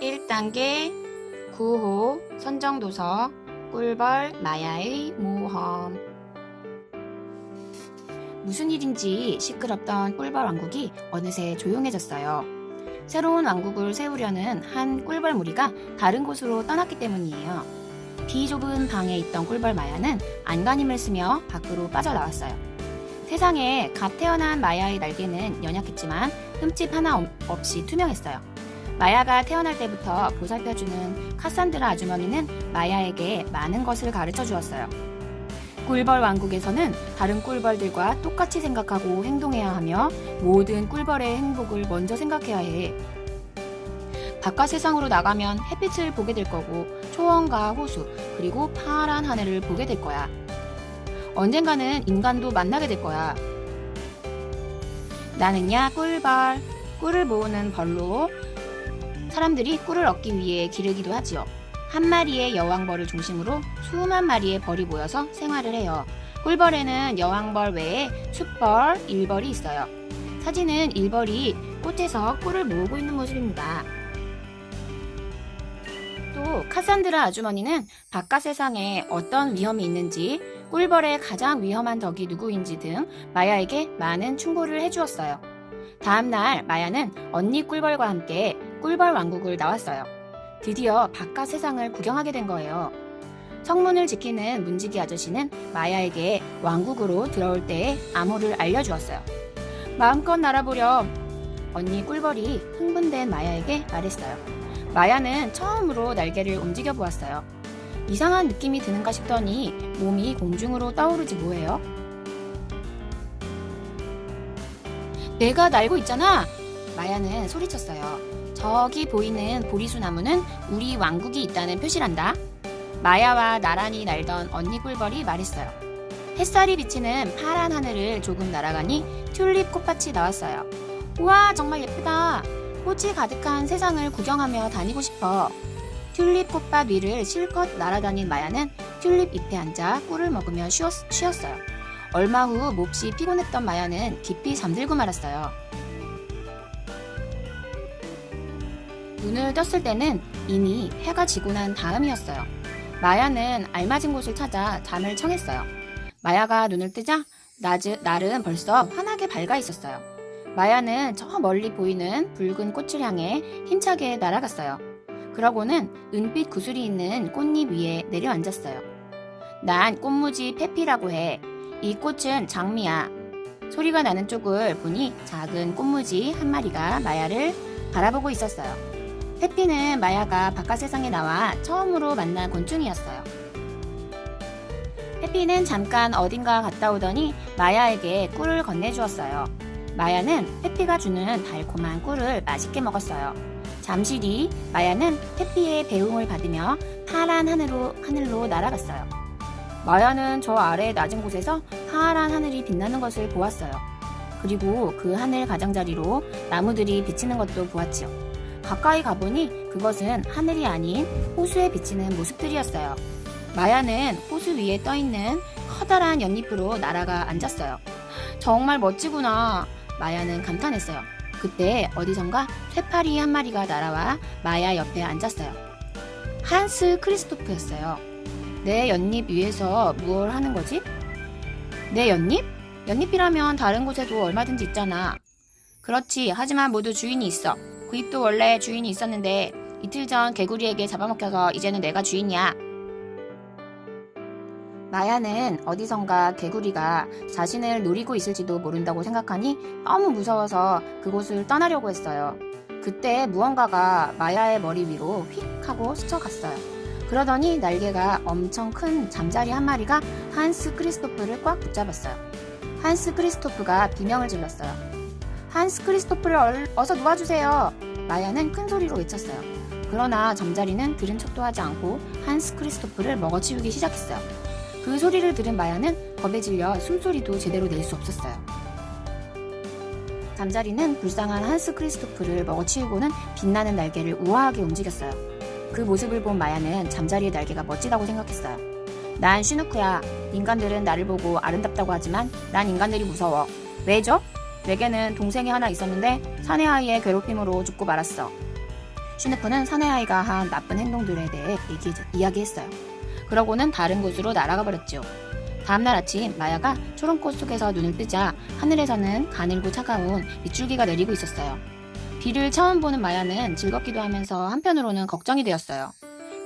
1단계 9호 선정도서 꿀벌 마야의 모험. 무슨 일인지 시끄럽던 꿀벌 왕국이 어느새 조용해졌어요. 새로운 왕국을 세우려는 한 꿀벌 무리가 다른 곳으로 떠났기 때문이에요. 비좁은 방에 있던 꿀벌 마야는 안간힘을 쓰며 밖으로 빠져나왔어요. 세상에 갓 태어난 마야의 날개는 연약했지만 흠집 하나 없이 투명했어요. 마야가 태어날 때부터 보살펴주는 카산드라 아주머니는 마야에게 많은 것을 가르쳐 주었어요. 꿀벌 왕국에서는 다른 꿀벌들과 똑같이 생각하고 행동해야 하며 모든 꿀벌의 행복을 먼저 생각해야 해. 바깥 세상으로 나가면 햇빛을 보게 될 거고 초원과 호수 그리고 파란 하늘을 보게 될 거야. 언젠가는 인간도 만나게 될 거야. 나는야 꿀벌, 꿀을 모으는 벌로 사람들이 꿀을 얻기 위해 기르기도 하지요. 한 마리의 여왕벌을 중심으로 수만 마리의 벌이 모여서 생활을 해요. 꿀벌에는 여왕벌 외에 숫벌, 일벌이 있어요. 사진은 일벌이 꽃에서 꿀을 모으고 있는 모습입니다. 또 카산드라 아주머니는 바깥 세상에 어떤 위험이 있는지, 꿀벌의 가장 위험한 덕이 누구인지 등 마야에게 많은 충고를 해주었어요. 다음날 마야는 언니 꿀벌과 함께 꿀벌 왕국을 나왔어요. 드디어 바깥 세상을 구경하게 된 거예요. 성문을 지키는 문지기 아저씨는 마야에게 왕국으로 들어올 때의 암호를 알려주었어요. 마음껏 날아보렴. 언니 꿀벌이 흥분된 마야에게 말했어요. 마야는 처음으로 날개를 움직여 보았어요. 이상한 느낌이 드는가 싶더니 몸이 공중으로 떠오르지 뭐예요? 내가 날고 있잖아! 마야는 소리쳤어요. 저기 보이는 보리수 나무는 우리 왕국이 있다는 표시란다. 마야와 나란히 날던 언니 꿀벌이 말했어요. 햇살이 비치는 파란 하늘을 조금 날아가니 튤립 꽃밭이 나왔어요. 우와, 정말 예쁘다. 꽃이 가득한 세상을 구경하며 다니고 싶어. 튤립 꽃밭 위를 실컷 날아다닌 마야는 튤립 잎에 앉아 꿀을 먹으며 쉬었어요. 얼마 후 몹시 피곤했던 마야는 깊이 잠들고 말았어요. 눈을 떴을 때는 이미 해가 지고 난 다음이었어요. 마야는 알맞은 곳을 찾아 잠을 청했어요. 마야가 눈을 뜨자 날은 벌써 환하게 밝아 있었어요. 마야는 저 멀리 보이는 붉은 꽃을 향해 힘차게 날아갔어요. 그러고는 은빛 구슬이 있는 꽃잎 위에 내려앉았어요. 난 꽃무지 페피라고 해. 이 꽃은 장미야. 소리가 나는 쪽을 보니 작은 꽃무지 한 마리가 마야를 바라보고 있었어요. 페피는 마야가 바깥 세상에 나와 처음으로 만난 곤충이었어요. 페피는 잠깐 어딘가 갔다 오더니 마야에게 꿀을 건네주었어요. 마야는 페피가 주는 달콤한 꿀을 맛있게 먹었어요. 잠시 뒤 마야는 페피의 배웅을 받으며 파란 하늘로 날아갔어요. 마야는 저 아래 낮은 곳에서 파란 하늘이 빛나는 것을 보았어요. 그리고 그 하늘 가장자리로 나무들이 비치는 것도 보았지요. 가까이 가보니 그것은 하늘이 아닌 호수에 비치는 모습들이었어요. 마야는 호수 위에 떠있는 커다란 연잎으로 날아가 앉았어요. 정말 멋지구나. 마야는 감탄했어요. 그때 어디선가 쇠파리 한 마리가 날아와 마야 옆에 앉았어요. 한스 크리스토프였어요. 내 연잎 위에서 무얼 하는 거지? 내 연잎? 연잎이라면 다른 곳에도 얼마든지 있잖아. 그렇지. 하지만 모두 주인이 있어. 그 잎도 원래 주인이 있었는데 이틀 전 개구리에게 잡아먹혀서 이제는 내가 주인이야. 마야는 어디선가 개구리가 자신을 노리고 있을지도 모른다고 생각하니 너무 무서워서 그곳을 떠나려고 했어요. 그때 무언가가 마야의 머리 위로 휙 하고 스쳐갔어요. 그러더니 날개가 엄청 큰 잠자리 한 마리가 한스 크리스토프를 꽉 붙잡았어요. 한스 크리스토프가 비명을 질렀어요. 한스 크리스토프를 어서 놓아주세요. 마야는 큰 소리로 외쳤어요. 그러나 잠자리는 들은 척도 하지 않고 한스 크리스토프를 먹어치우기 시작했어요. 그 소리를 들은 마야는 겁에 질려 숨소리도 제대로 낼 수 없었어요. 잠자리는 불쌍한 한스 크리스토프를 먹어치우고는 빛나는 날개를 우아하게 움직였어요. 그 모습을 본 마야는 잠자리의 날개가 멋지다고 생각했어요. 난 슈누크야. 인간들은 나를 보고 아름답다고 하지만 난 인간들이 무서워. 왜죠? 내게는 동생이 하나 있었는데 사내 아이의 괴롭힘으로 죽고 말았어. 슈네프는 사내아이가 한 나쁜 행동들에 대해 이야기했어요. 그러고는 다른 곳으로 날아가 버렸죠. 다음날 아침 마야가 초롱꽃 속에서 눈을 뜨자 하늘에서는 가늘고 차가운 빗줄기가 내리고 있었어요. 비를 처음 보는 마야는 즐겁기도 하면서 한편으로는 걱정이 되었어요.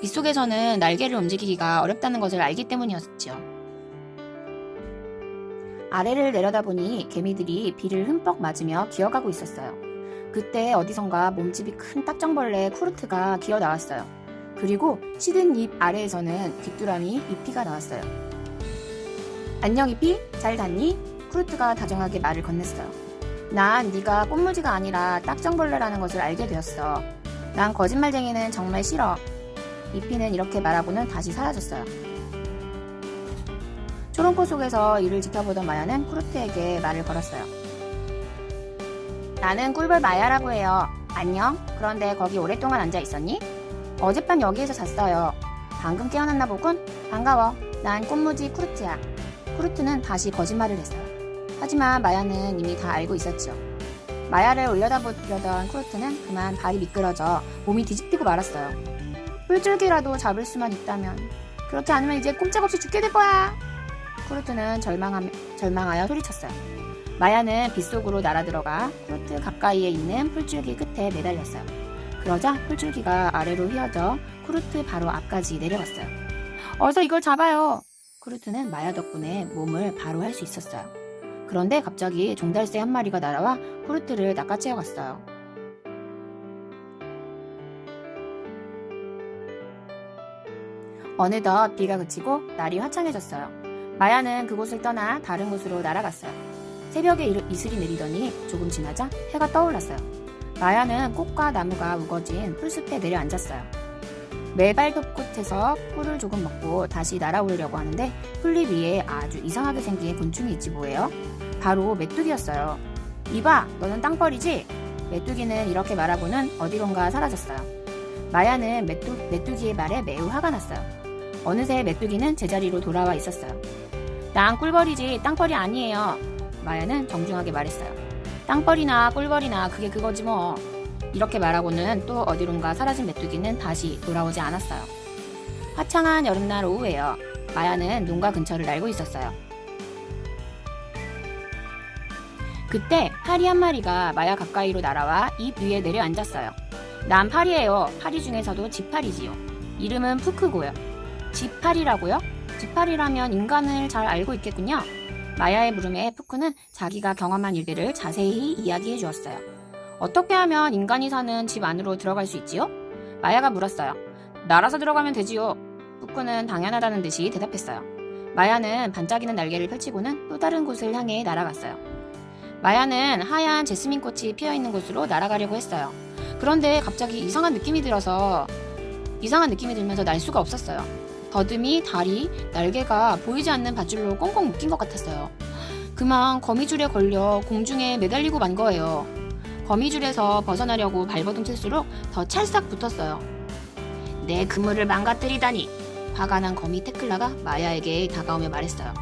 빗속에서는 날개를 움직이기가 어렵다는 것을 알기 때문이었죠. 아래를 내려다보니 개미들이 비를 흠뻑 맞으며 기어가고 있었어요. 그때 어디선가 몸집이 큰 딱정벌레 쿠르트가 기어 나왔어요. 그리고 시든 잎 아래에서는 귀뚜라미 이피가 나왔어요. 안녕 이피, 잘 갔니? 쿠르트가 다정하게 말을 건넸어요. 난 네가 꽃무지가 아니라 딱정벌레라는 것을 알게 되었어. 난 거짓말쟁이는 정말 싫어. 이피는 이렇게 말하고는 다시 사라졌어요. 초롱꽃 속에서 이를 지켜보던 마야는 쿠르트에게 말을 걸었어요. 나는 꿀벌 마야라고 해요. 안녕? 그런데 거기 오랫동안 앉아 있었니? 어젯밤 여기에서 잤어요. 방금 깨어났나 보군? 반가워. 난 꽃무지 쿠르트야. 쿠르트는 다시 거짓말을 했어요. 하지만 마야는 이미 다 알고 있었죠. 마야를 올려다보려던 쿠르트는 그만 발이 미끄러져 몸이 뒤집히고 말았어요. 뿔줄기라도 잡을 수만 있다면. 그렇지 않으면 이제 꼼짝없이 죽게 될 거야. 쿠르트는 절망하여 소리쳤어요. 마야는 빗속으로 날아들어가 쿠르트 가까이에 있는 풀줄기 끝에 매달렸어요. 그러자 풀줄기가 아래로 휘어져 쿠르트 바로 앞까지 내려갔어요. 어서 이걸 잡아요. 쿠르트는 마야 덕분에 몸을 바로 할 수 있었어요. 그런데 갑자기 종달새 한 마리가 날아와 쿠르트를 낚아채어 갔어요. 어느덧 비가 그치고 날이 화창해졌어요. 마야는 그곳을 떠나 다른 곳으로 날아갔어요. 새벽에 이슬이 내리더니 조금 지나자 해가 떠올랐어요. 마야는 꽃과 나무가 우거진 풀숲에 내려앉았어요. 매발톱 끝에서 꿀을 조금 먹고 다시 날아오르려고 하는데 풀잎 위에 아주 이상하게 생긴 곤충이 있지 뭐예요? 바로 메뚜기였어요. 이봐, 너는 땅벌이지? 메뚜기는 이렇게 말하고는 어디론가 사라졌어요. 마야는 메뚜기의 말에 매우 화가 났어요. 어느새 메뚜기는 제자리로 돌아와 있었어요. 난 꿀벌이지 땅벌이 아니에요. 마야는 정중하게 말했어요. 땅벌이나 꿀벌이나 그게 그거지 뭐. 이렇게 말하고는 또 어디론가 사라진 메뚜기는 다시 돌아오지 않았어요. 화창한 여름날 오후에요. 마야는 농가 근처를 날고 있었어요. 그때 파리 한 마리가 마야 가까이로 날아와 잎 위에 내려앉았어요. 난 파리예요. 파리 중에서도 지파리지요. 이름은 푸크고요. 지파리라고요? 지파리라면 인간을 잘 알고 있겠군요. 마야의 물음에 푸크는 자기가 경험한 일들을 자세히 이야기해 주었어요. 어떻게 하면 인간이 사는 집 안으로 들어갈 수 있지요? 마야가 물었어요. 날아서 들어가면 되지요. 푸크는 당연하다는 듯이 대답했어요. 마야는 반짝이는 날개를 펼치고는 또 다른 곳을 향해 날아갔어요. 마야는 하얀 제스민 꽃이 피어있는 곳으로 날아가려고 했어요. 그런데 갑자기 이상한 느낌이 들면서 날 수가 없었어요. 더듬이, 다리, 날개가 보이지 않는 밧줄로 꽁꽁 묶인 것 같았어요. 그만 거미줄에 걸려 공중에 매달리고 만 거예요. 거미줄에서 벗어나려고 발버둥 칠수록 더 찰싹 붙었어요. 내 그물을 망가뜨리다니. 화가 난 거미 테클라가 마야에게 다가오며 말했어요.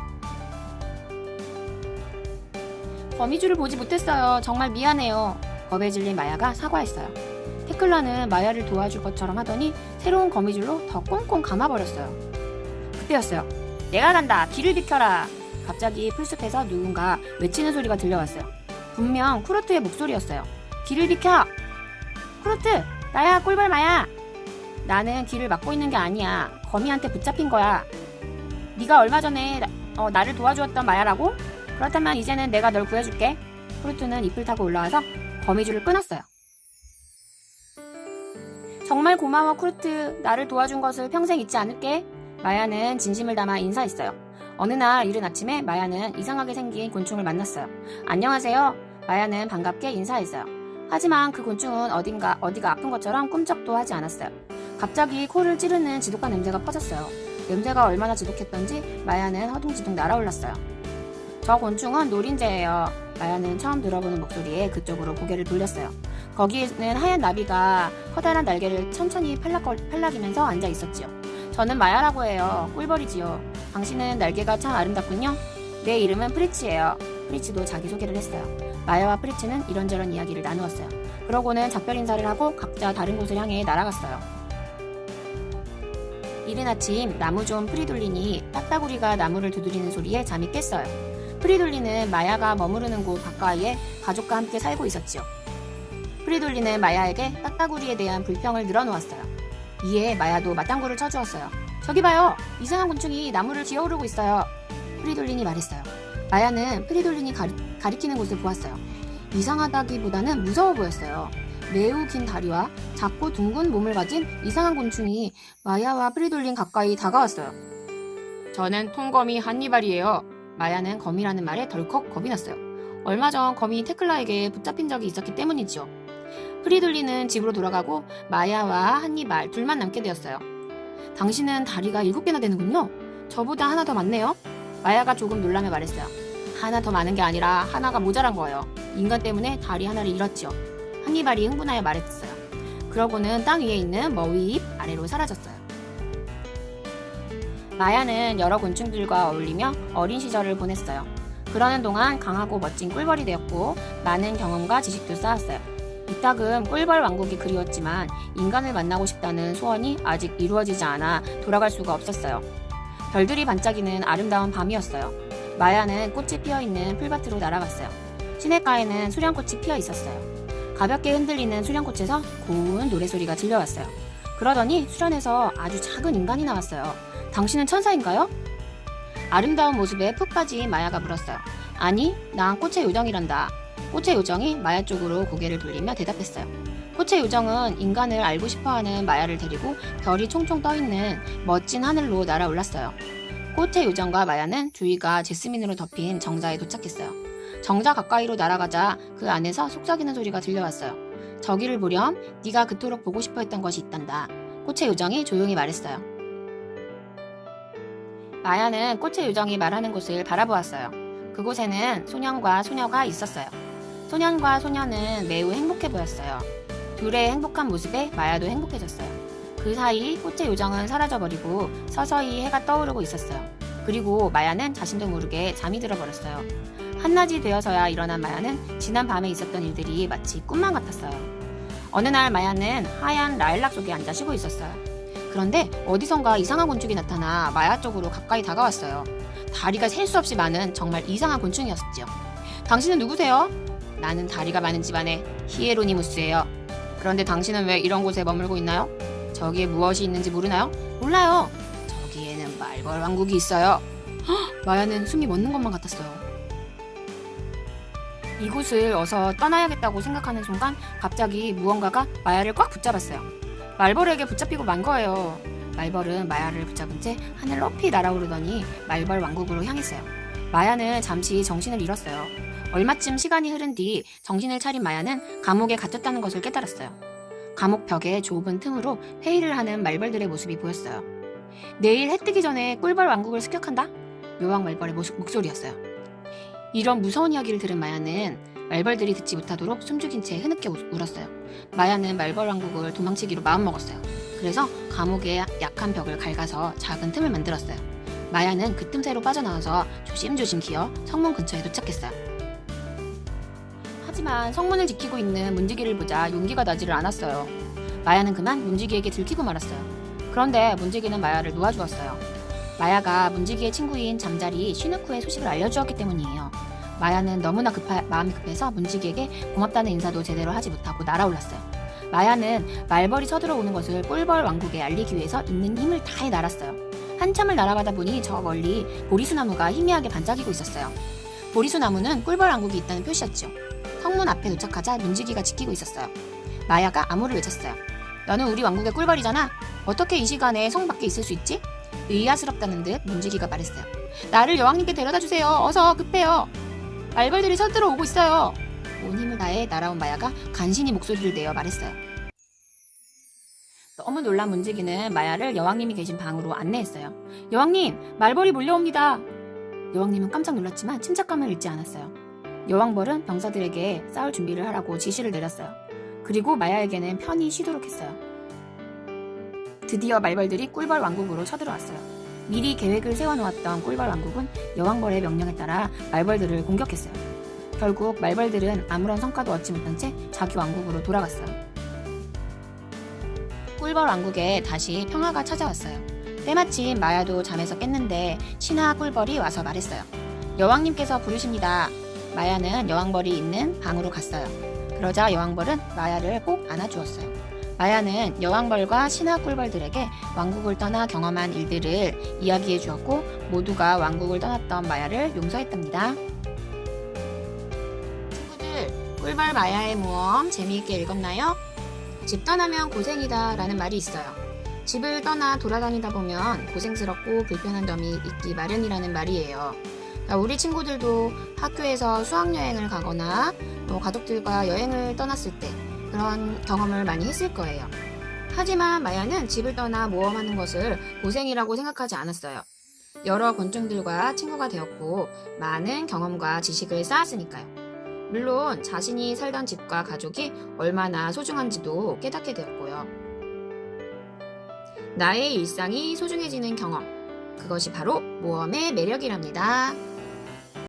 거미줄을 보지 못했어요. 정말 미안해요. 겁에 질린 마야가 사과했어요. 테클라는 마야를 도와줄 것처럼 하더니 새로운 거미줄로 더 꽁꽁 감아버렸어요. 그때였어요. 내가 간다. 길을 비켜라. 갑자기 풀숲에서 누군가 외치는 소리가 들려왔어요. 분명 쿠르트의 목소리였어요. 길을 비켜! 쿠르트! 나야, 꿀벌 마야! 나는 길을 막고 있는 게 아니야. 거미한테 붙잡힌 거야. 네가 얼마 전에 나를 도와주었던 마야라고? 그렇다면 이제는 내가 널 구해줄게. 쿠르트는 잎을 타고 올라와서 거미줄을 끊었어요. 정말 고마워 쿠르트. 나를 도와준 것을 평생 잊지 않을게. 마야는 진심을 담아 인사했어요. 어느 날 이른 아침에 마야는 이상하게 생긴 곤충을 만났어요. 안녕하세요. 마야는 반갑게 인사했어요. 하지만 그 곤충은 어디가 아픈 것처럼 꿈쩍도 하지 않았어요. 갑자기 코를 찌르는 지독한 냄새가 퍼졌어요. 냄새가 얼마나 지독했던지 마야는 허둥지둥 날아올랐어요. 저 곤충은 노린재예요. 마야는 처음 들어보는 목소리에 그쪽으로 고개를 돌렸어요. 거기에는 하얀 나비가 커다란 날개를 천천히 팔락이면서 앉아 있었지요. 저는 마야라고 해요. 꿀벌이지요. 당신은 날개가 참 아름답군요. 내 이름은 프리치예요. 프리치도 자기소개를 했어요. 마야와 프리치는 이런저런 이야기를 나누었어요. 그러고는 작별 인사를 하고 각자 다른 곳을 향해 날아갔어요. 이른 아침 나무좀 프리돌린이 딱따구리가 나무를 두드리는 소리에 잠이 깼어요. 프리돌린은 마야가 머무르는 곳 가까이에 가족과 함께 살고 있었지요. 프리돌린은 마야에게 딱따구리에 대한 불평을 늘어놓았어요. 이에 마야도 맞장구를 쳐주었어요. 저기 봐요! 이상한 곤충이 나무를 기어오르고 있어요. 프리돌린이 말했어요. 마야는 프리돌린이 가리키는 곳을 보았어요. 이상하다기보다는 무서워 보였어요. 매우 긴 다리와 작고 둥근 몸을 가진 이상한 곤충이 마야와 프리돌린 가까이 다가왔어요. 저는 통거미 한니발이에요. 마야는 거미라는 말에 덜컥 겁이 났어요. 얼마 전 거미 테클라에게 붙잡힌 적이 있었기 때문이지요. 프리돌린은 집으로 돌아가고 마야와 한니발 둘만 남게 되었어요. 당신은 다리가 7개나 되는군요. 저보다 하나 더 많네요. 마야가 조금 놀라며 말했어요. 하나 더 많은 게 아니라 하나가 모자란 거예요. 인간 때문에 다리 하나를 잃었지요. 한니발이 흥분하여 말했어요. 그러고는 땅 위에 있는 머위 잎 아래로 사라졌어요. 마야는 여러 곤충들과 어울리며 어린 시절을 보냈어요. 그러는 동안 강하고 멋진 꿀벌이 되었고 많은 경험과 지식도 쌓았어요. 이따금 꿀벌 왕국이 그리웠지만 인간을 만나고 싶다는 소원이 아직 이루어지지 않아 돌아갈 수가 없었어요. 별들이 반짝이는 아름다운 밤이었어요. 마야는 꽃이 피어있는 풀밭으로 날아갔어요. 시냇가에는 수련꽃이 피어 있었어요. 가볍게 흔들리는 수련꽃에서 고운 노래소리가 들려왔어요. 그러더니 수련에서 아주 작은 인간이 나왔어요. 당신은 천사인가요? 아름다운 모습에 푹 빠진 마야가 물었어요. 아니, 난 꽃의 요정이란다. 꽃의 요정이 마야 쪽으로 고개를 돌리며 대답했어요. 꽃의 요정은 인간을 알고 싶어하는 마야를 데리고 별이 총총 떠있는 멋진 하늘로 날아올랐어요. 꽃의 요정과 마야는 주위가 제스민으로 덮인 정자에 도착했어요. 정자 가까이로 날아가자 그 안에서 속삭이는 소리가 들려왔어요. 저기를 보렴, 네가 그토록 보고 싶어 했던 것이 있단다. 꽃의 요정이 조용히 말했어요. 마야는 꽃의 요정이 말하는 곳을 바라보았어요. 그곳에는 소년과 소녀가 있었어요. 소년과 소녀는 매우 행복해 보였어요. 둘의 행복한 모습에 마야도 행복해졌어요. 그 사이 꽃의 요정은 사라져버리고 서서히 해가 떠오르고 있었어요. 그리고 마야는 자신도 모르게 잠이 들어버렸어요. 한낮이 되어서야 일어난 마야는 지난 밤에 있었던 일들이 마치 꿈만 같았어요. 어느 날 마야는 하얀 라일락 속에 앉아 쉬고 있었어요. 그런데 어디선가 이상한 곤충이 나타나 마야 쪽으로 가까이 다가왔어요. 다리가 셀 수 없이 많은 정말 이상한 곤충이었지요. 당신은 누구세요? 나는 다리가 많은 집안의 히에로니무스예요. 그런데 당신은 왜 이런 곳에 머물고 있나요? 저기에 무엇이 있는지 모르나요? 몰라요. 저기에는 말벌 왕국이 있어요. 마야는 숨이 멎는 것만 같았어요. 이곳을 어서 떠나야겠다고 생각하는 순간 갑자기 무언가가 마야를 꽉 붙잡았어요. 말벌에게 붙잡히고 만 거예요. 말벌은 마야를 붙잡은 채 하늘 높이 날아오르더니 말벌 왕국으로 향했어요. 마야는 잠시 정신을 잃었어요. 얼마쯤 시간이 흐른 뒤 정신을 차린 마야는 감옥에 갇혔다는 것을 깨달았어요. 감옥 벽의 좁은 틈으로 회의를 하는 말벌들의 모습이 보였어요. 내일 해 뜨기 전에 꿀벌 왕국을 습격한다? 묘왕 말벌의 목소리였어요. 이런 무서운 이야기를 들은 마야는 말벌들이 듣지 못하도록 숨죽인 채 흐느껴 울었어요. 마야는 말벌 왕국을 도망치기로 마음먹었어요. 그래서 감옥의 약한 벽을 갉아서 작은 틈을 만들었어요. 마야는 그 틈새로 빠져나와서 조심조심 기어 성문 근처에 도착했어요. 하지만 성문을 지키고 있는 문지기를 보자 용기가 나지를 않았어요. 마야는 그만 문지기에게 들키고 말았어요. 그런데 문지기는 마야를 놓아주었어요. 마야가 문지기의 친구인 잠자리 쉬누쿠의 소식을 알려주었기 때문이에요. 마야는 너무나 마음이 급해서 문지기에게 고맙다는 인사도 제대로 하지 못하고 날아올랐어요. 마야는 말벌이 쳐들어오는 것을 꿀벌 왕국에 알리기 위해서 있는 힘을 다해 날았어요. 한참을 날아가다 보니 저 멀리 보리수나무가 희미하게 반짝이고 있었어요. 보리수나무는 꿀벌 왕국이 있다는 표시였죠. 성문 앞에 도착하자 문지기가 지키고 있었어요. 마야가 암호를 외쳤어요. 너는 우리 왕국의 꿀벌이잖아. 어떻게 이 시간에 성 밖에 있을 수 있지? 의아스럽다는 듯 문지기가 말했어요. 나를 여왕님께 데려다주세요. 어서 급해요. 말벌들이 쳐들어오고 있어요. 온 힘을 다해 날아온 마야가 간신히 목소리를 내어 말했어요. 너무 놀란 문지기는 마야를 여왕님이 계신 방으로 안내했어요. 여왕님, 말벌이 몰려옵니다. 여왕님은 깜짝 놀랐지만 침착감을 잃지 않았어요. 여왕벌은 병사들에게 싸울 준비를 하라고 지시를 내렸어요. 그리고 마야에게는 편히 쉬도록 했어요. 드디어 말벌들이 꿀벌 왕국으로 쳐들어왔어요. 미리 계획을 세워놓았던 꿀벌 왕국은 여왕벌의 명령에 따라 말벌들을 공격했어요. 결국 말벌들은 아무런 성과도 얻지 못한 채 자기 왕국으로 돌아갔어요. 꿀벌 왕국에 다시 평화가 찾아왔어요. 때마침 마야도 잠에서 깼는데 신하 꿀벌이 와서 말했어요. 여왕님께서 부르십니다. 마야는 여왕벌이 있는 방으로 갔어요. 그러자 여왕벌은 마야를 꼭 안아주었어요. 마야는 여왕벌과 신하 꿀벌들에게 왕국을 떠나 경험한 일들을 이야기해 주었고 모두가 왕국을 떠났던 마야를 용서했답니다. 친구들, 꿀벌 마야의 모험 재미있게 읽었나요? 집 떠나면 고생이다 라는 말이 있어요. 집을 떠나 돌아다니다 보면 고생스럽고 불편한 점이 있기 마련이라는 말이에요. 우리 친구들도 학교에서 수학여행을 가거나 가족들과 여행을 떠났을 때 그런 경험을 많이 했을 거예요. 하지만 마야는 집을 떠나 모험하는 것을 고생이라고 생각하지 않았어요. 여러 곤충들과 친구가 되었고 많은 경험과 지식을 쌓았으니까요. 물론 자신이 살던 집과 가족이 얼마나 소중한지도 깨닫게 되었고요. 나의 일상이 소중해지는 경험, 그것이 바로 모험의 매력이랍니다.